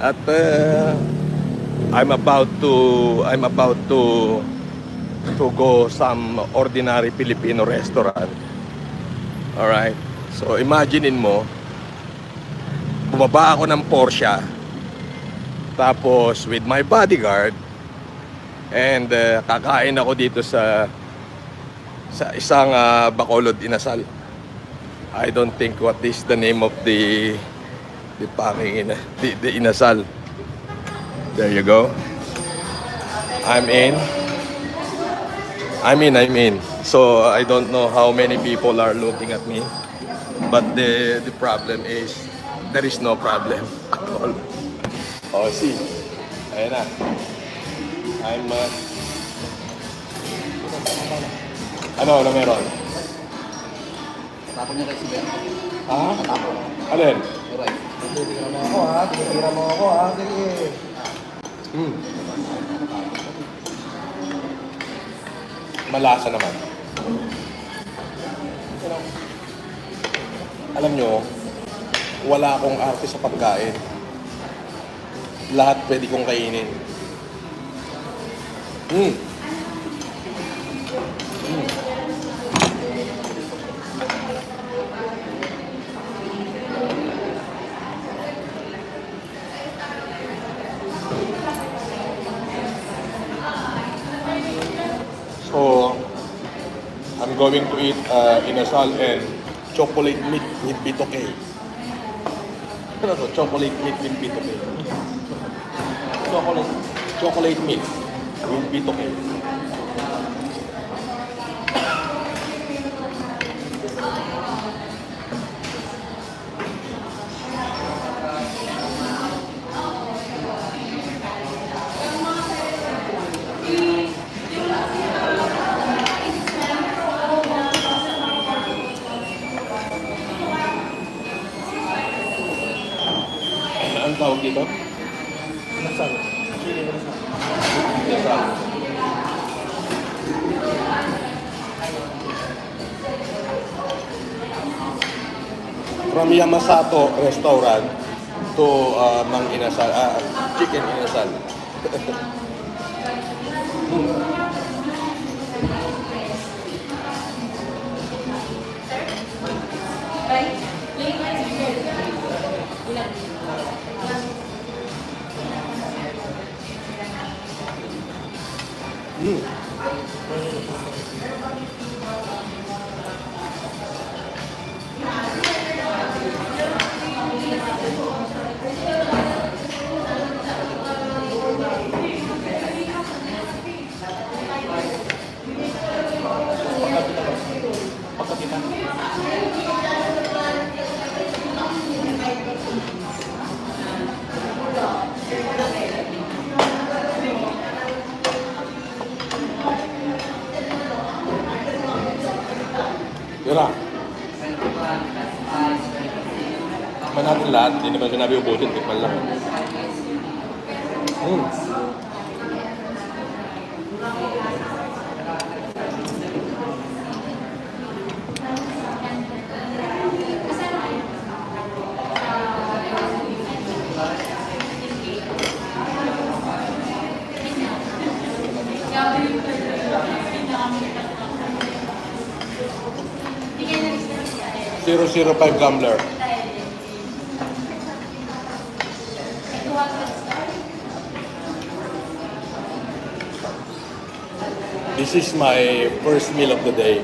At I'm about to go some ordinary Filipino restaurant. Alright. So imaginein mo, bumaba ako ng Porsche, tapos with my bodyguard, and kakain ako dito sa isang Bacolod Inasal. I don't think what is the name of the Inasal. There you go. I'm in. So I don't know how many people are looking at me, but the problem is there is no problem at all. Oh, see. Ayan na. I'm ano meron? Tapon niya kay si Ben. Ha? Alin? Alright. Tinitira mo ako ha. Tinitira mo ako ha. Sige. Malasa naman. Alam nyo, wala akong arte sa pagkain. Lahat pwede kong kainin. So, I'm going to eat inasal and chocolate meat with bitoke. Ano to? Chocolate meat with bitoke. Chocolate meat with bitoke. Ang tawag dito? Inasal. Chili inasal. Inasal. From Yamasato restaurant to Mang Inasal, chicken inasal. Yura. Tikman natin lahat. Hindi naman sinabi ubusin. Tikman lang. .005 Gambler. This is my first meal of the day.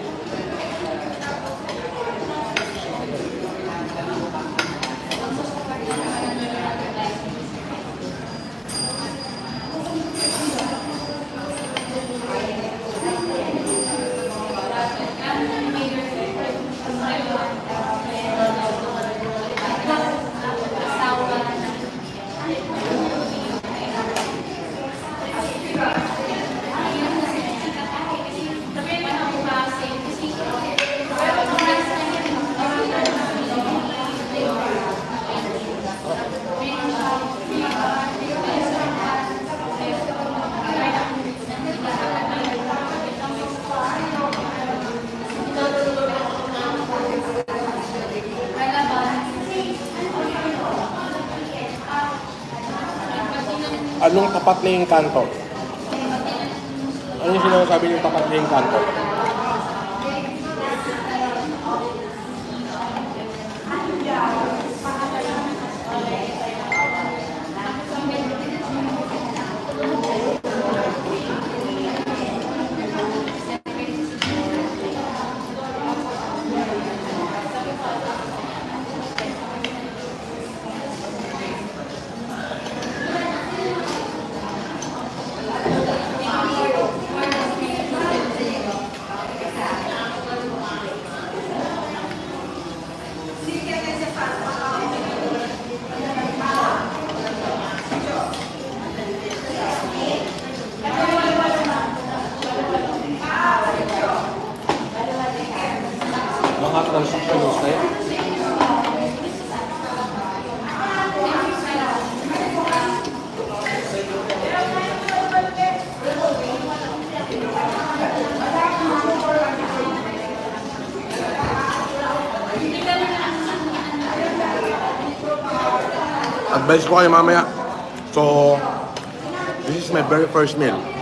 Anong tapat na yung kanto? Ano yung sinasabi yung tapat na yung kanto? Mga transactions na yan. Advice ko kayo mamaya. So, this is my very first meal.